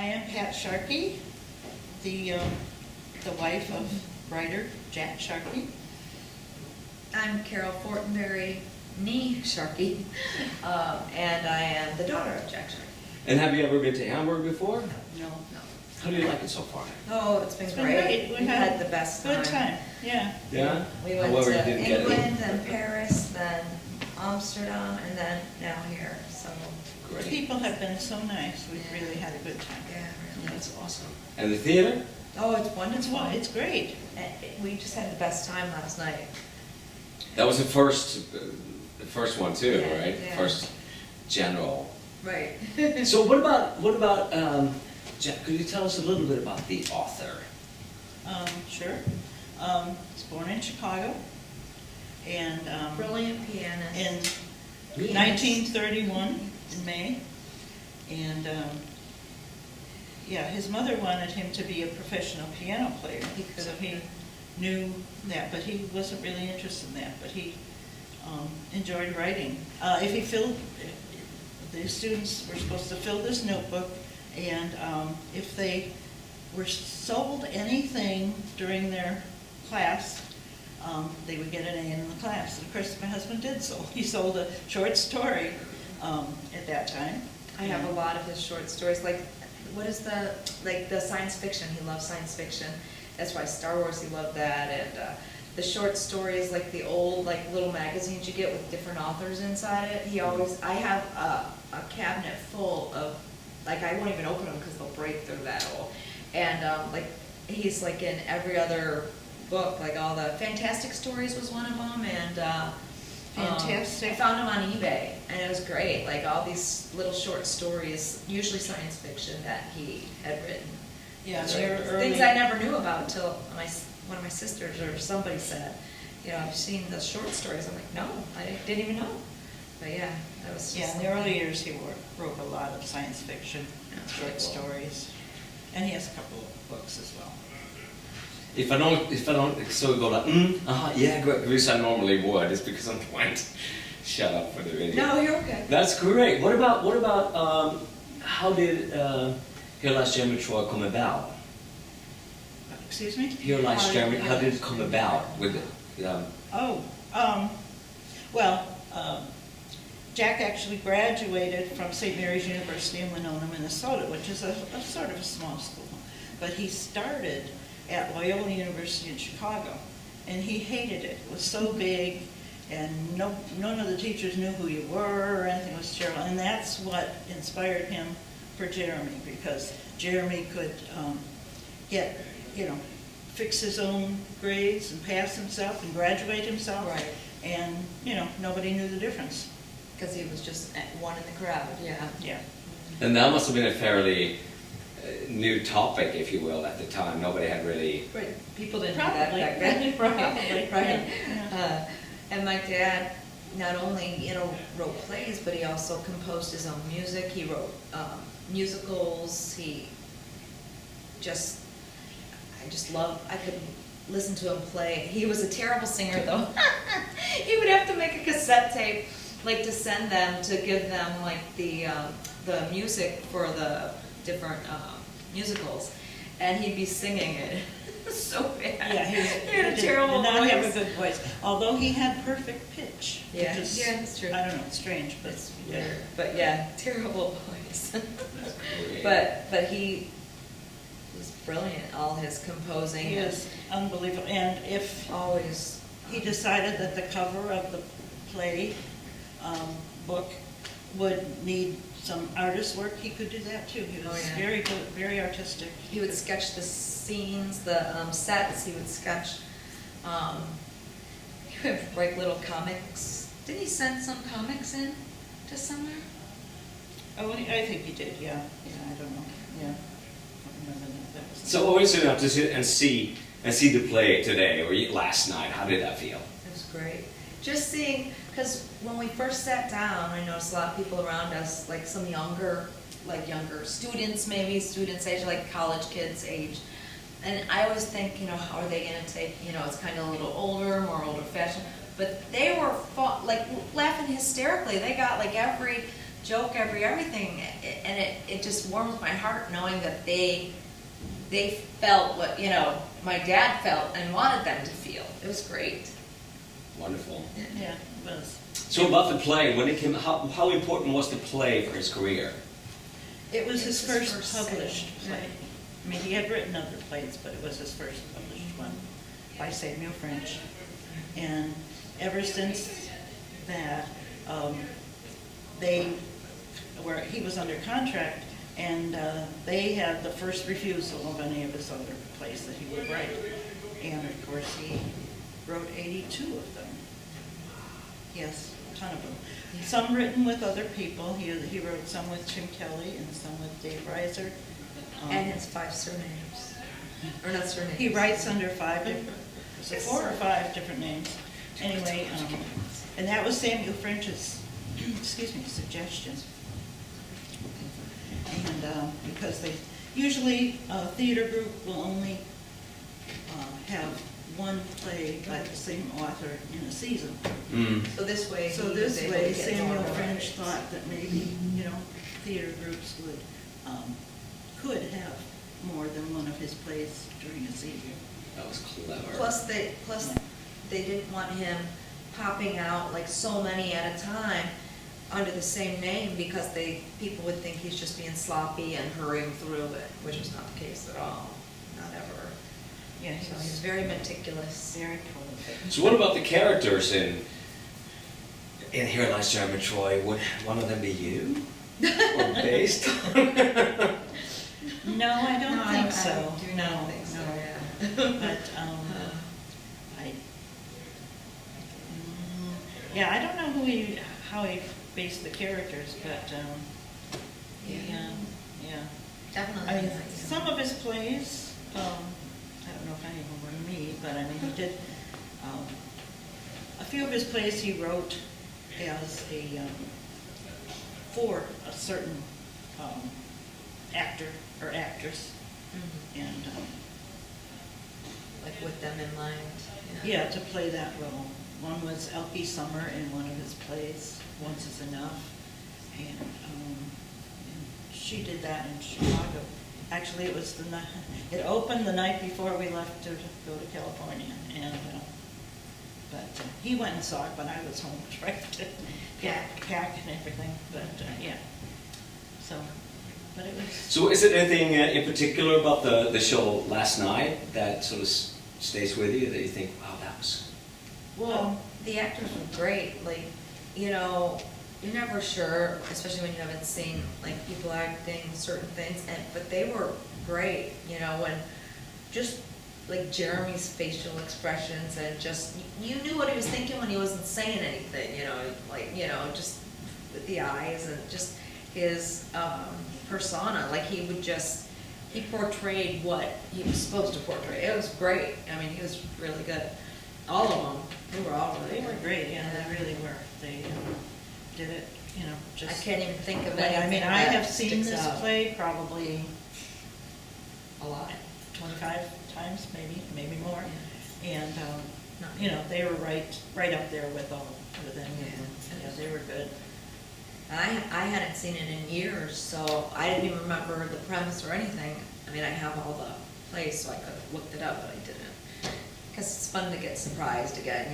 am Pat Sharkey, the wife of writer Jack Sharkey. I'm Carol Fortenberry, nee Sharkey, and I am the daughter of Jack Sharkey. And have you ever been to Hamburg before? No. No. How do you like it so far? Oh, it's been great. We had the best time. Good time, yeah. Yeah? We went However, you to didn't get England, then Paris, then Amsterdam, and then now here. So The Great. people have been so nice, we've really had a good time. yeah, really. That's awesome. And the theater? Oh, it's It's, wonderful. it's great. We just had the best time last night. That was the first one too, Yeah, right? yeah. First general. Right. So what about, Jack, could you tell us a little bit about the author? Sure. Was born in Chicago, and Brilliant pianist. in 1931 in May, and yeah, his mother wanted him to be a professional piano player, so he knew that, but he wasn't really interested in that. But he enjoyed writing. If he filled, the students were supposed to fill this notebook, and if they were sold anything during their class, they would get an A in the class. And of course, my husband did so. He sold a short story at that time. I have a lot of his short stories. Like, what is the science fiction? He loves science fiction. That's why Star Wars, he loved that. And the short stories, like the old, like little magazines you get with different authors inside it. I have a cabinet full of, like, I won't even open them because they'll break, they're that old. And like, he's like in every other book, like all the Fantastic Stories was one of them, and Fantastic. I found them on eBay, and it was great. Like all these little short stories, usually science fiction, that he had written. Yeah, So they were early. things I never knew about until one of my sisters or somebody said, you know, I've seen the short stories. I'm like, no, I didn't even know. But yeah, that was just Yeah, in the early years, he wrote a lot of science fiction, Yeah, short cool. stories, and he has a couple of books as well. If I don't so go like, yeah, great, because I normally would, it's because I'm trying to shut up for the video. No, you're okay. That's great. What about how did Hela Stjärnbetror come about? Excuse me? Hela Stjärnbetror, how did it come about with it? Jack actually graduated from St. Mary's University in Winona, Minnesota, which is a sort of a small school. But he started at Loyola University in Chicago, and he hated it. It was so big, and none of the teachers knew who you were or anything. It was terrible, and that's what inspired him for Jeremy, because Jeremy could fix his own grades and pass himself and graduate himself. Right. And, nobody knew the difference. Because he was just one in the crowd, yeah. Yeah. And that must have been a fairly new topic, if you will, at the time. Nobody had really. Right, people didn't Probably. do that back then. Probably, Right. yeah. And my dad not only, wrote plays, but he also composed his own music. He wrote musicals. I could listen to him play. He was a terrible singer, though. He would have to make a cassette tape, like to send them, to give them like the music for the different musicals, and he'd be singing it. It was so bad. Yeah, he had a terrible did not have a voice. good voice, although he had perfect pitch. Yeah, which is, yeah, that's true. I don't know, it's strange, but It's weird, but yeah, terrible voice. But he was brilliant. All his composing he is unbelievable. And if always. he decided that the cover of the play book would need some artist work, he could do that too. He was Oh, yeah. very good, very artistic. He would sketch the scenes, the sets. He would sketch. He would write little comics. Did he send some comics in to somewhere? Oh, I think he did, yeah. Yeah, I don't know, yeah. I don't remember that. That was- So always enough to sit and see the play today or last night. How did that feel? It was great. Just seeing, because when we first sat down, I noticed a lot of people around us, like some younger students, maybe students age, like college kids age. And I always think, how are they going to take, it's kind of a little older, more older fashioned. But they were like laughing hysterically. They got like every joke, every everything, and it just warms my heart knowing that they felt what, you know, my dad felt and wanted them to feel. It was great. Wonderful. Yeah, it was. So about the play, when it came, how important was the play for his career? It was his first first published Samuel. play. I mean, he had written other plays, but it was his first published one by Samuel French. And ever since that, he was under contract, and they had the first refusal of any of his other plays that he would write. And of course, he wrote 82 of them. Yes, a ton of them. Some written with other people. He wrote some with Jim Kelly and some with Dave Reiser. And his 5 surnames. Or not surnames. He writes under 4 or 5 different names. Anyway, and that was Samuel French's, suggestion. And because usually a theater group will only have one play by the same author in a season. So this way, So he was this able way, to get Samuel more French rights. thought that maybe, theater groups could have more than one of his plays during a season. That was clever. Plus they didn't want him popping out like so many at a time under the same name, because people would think he's just being sloppy and hurrying through it, which was not the case at all, not ever. Yeah, he So was he's very meticulous. very prolific. So what about the characters in Here Lies German Troy? Would one of them be you? Or based on? No, I don't No, think I so. do not think so, No. yeah. But, I don't know how he based the characters, but, yeah. Definitely. I mean, some of his plays, I don't know if any of them were me, but I mean, he did, a few of his plays he wrote as for a certain actor or actress, Mhm. and, Like with them in mind. yeah, to play that role. One was Elkie Summer in one of his plays, Once Is Enough, and she did that in Chicago. Actually, it opened the night before we left to go to California, and, but he went and saw it, but I was home trying to pack and everything, but, yeah. So, but it was. So is it anything in particular about the show last night that sort of stays with you, that you think, wow, that was... Well, the actors were great, like, you're never sure, especially when you haven't seen, like, people acting certain things, but they were great, and just, like, Jeremy's facial expressions, and just, you knew what he was thinking when he wasn't saying anything, just with the eyes, and just his persona, like, he portrayed what he was supposed to portray. It was great. I mean, he was really good. All of them, they were all really They were good. great, yeah, they really were. They did it, just. I can't even think of Like, anything. I mean, I that have seen sticks this out. play probably A lot. 25 times, maybe more. And, Not- they were right up there with them. Yeah. Yeah, they were good. I hadn't seen it in years, so I didn't even remember the premise or anything. I mean, I have all the plays, so I could have looked it up, but I didn't. Because it's fun to get surprised again,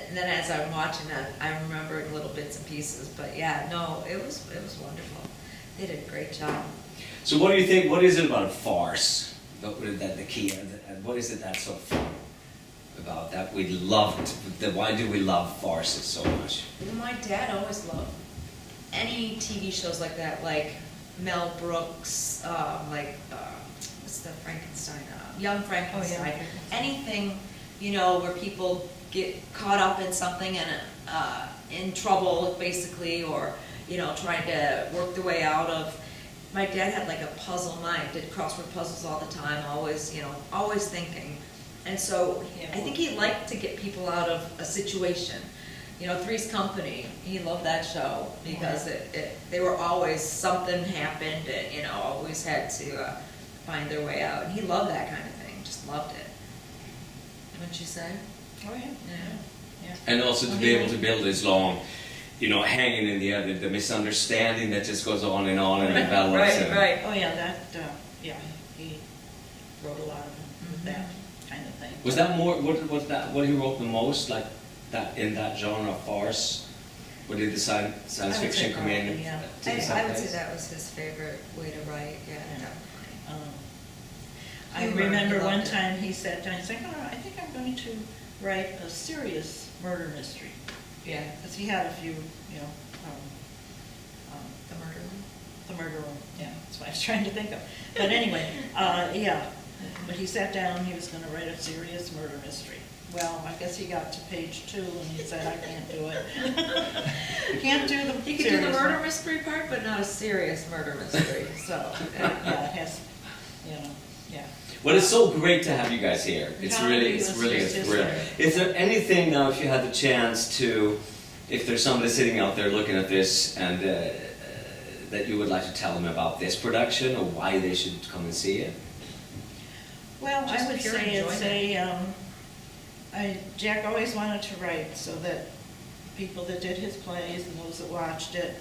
And then as I'm watching that, I'm remembering little bits and pieces. But yeah, no, it was wonderful. They did a great job. So what do you think, what is it about a farce? That the key, what is it that's so fun about that we loved? Why do we love farces so much? My dad always loved any TV shows like that, like Mel Brooks, what's the Frankenstein, Young Frankenstein. Frankenstein. Anything, where people get caught up in something and in trouble, basically, or, trying to work their way out of. My dad had like a puzzle mind, did crossword puzzles all the time, always thinking. And so Yeah. I think he liked to get people out of a situation. Three's Company, he loved that show because they were always, something happened and, always had to find their way out. And he loved that kind of thing, just loved it. Wouldn't you say? Oh, yeah. Yeah. And also to be able to build this long you know, hanging in the air, the misunderstanding that just goes on and on and develops. Right, and- right. Oh, yeah, that, yeah, he wrote a lot of that kind of thing. Was that more, what he wrote the most, like that, in that genre of farce? Or did the science I would say fiction come in? probably, yeah. to the I would same say place? that was his favorite way to write, yeah, Yeah. definitely. I Humor, remember he one loved it. time he sat down, he's like, oh, I think I'm going to write a serious murder mystery. Yeah. Because he had a few, you know, The murder one? the murder one, yeah, that's what I was trying to think of. But anyway, yeah, but he sat down, he was gonna write a serious murder mystery. Well, I guess he got to page 2 and he said, I can't do it. Can't do the You could do the serious murder one. mystery part, but not a serious murder mystery, so. Yeah, it has, you know, yeah. Well, it's so great to have you guys here. It's Yeah, really, it it's was really a just thrill. there. Is there anything now, if you had the chance to, if there's somebody sitting out there looking at this and that you would like to tell them about this production or why they should come and see it? Well, I Just would pure say it's enjoyment. Jack always wanted to write so that people that did his plays and those that watched it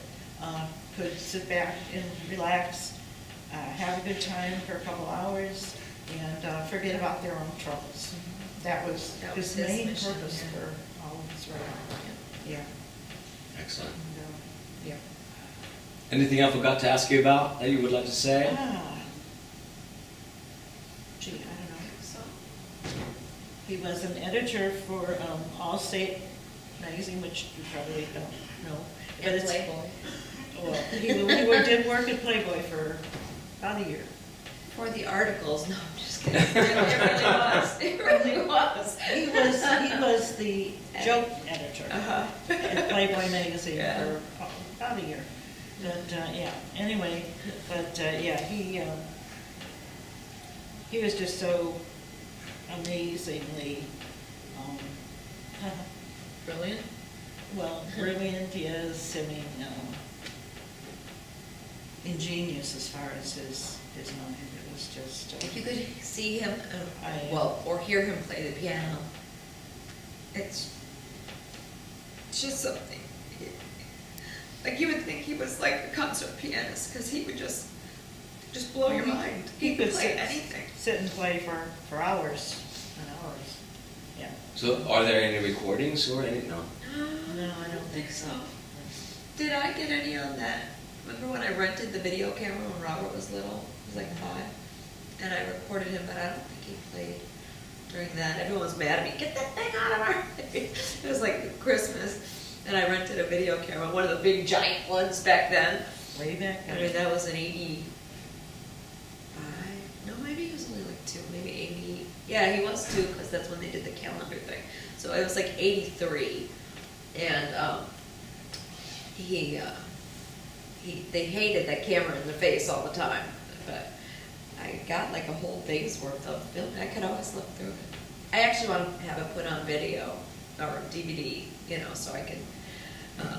could sit back and relax, have a good time for a couple hours, and forget about their own troubles. That was That was his his main mission, purpose yeah. for all of his writing. Yeah. Excellent. And, yeah. Anything I forgot to ask you about that you would like to say? Gee, I don't know. He was an editor for Allstate magazine, which you probably don't know. But And it's- Playboy. Well, he did work at Playboy for about a year. For the articles, no, I'm just kidding. It really was, it really was. He was the joke editor Uh-huh. at Playboy magazine Yeah. for about a year. But, yeah, anyway, but, yeah, he was just so amazingly, Brilliant. well, brilliant, yes, I mean, ingenious as far as his mind. It was just. If you could see him, Well, or hear him play the piano, it's just something. Like you would think he was like a concert pianist, because he would just blow your mind. He could play anything. Sit and play for hours and hours. Yeah. So are there any recordings or any? No. No, I don't think so. Did I get any on that? Remember when I rented the video camera when Robert was little? He was like 5. And I recorded him, but I don't think he played during that. Everyone was mad at me, get that thing out of our face. It was like Christmas, and I rented a video camera, one of the big giant ones back then. Way back I mean, that was in 85. No, maybe he was only like 2, maybe 80. Yeah, he was 2, because that's when they did the calendar thing. So it was like 83. And they hated that camera in the face all the time. But I got like a whole day's worth of film. I could always look through it. I actually want to have it put on video or DVD, you know, so I can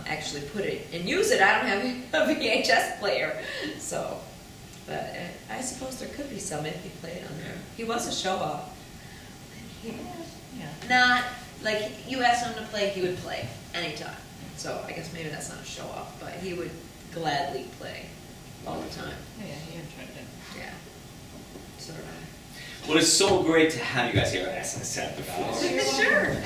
actually put it and use it. I don't have a VHS player, so. But I suppose there could be some if he played on there. He was a show-off. Yeah. Not, like, you asked him to play, he would play anytime. So I guess maybe that's not a show-off, but he would gladly play all the time. Yeah, he enjoyed it. Yeah. Sort of. Well, it's so great to have you guys here, as I said before. Sure.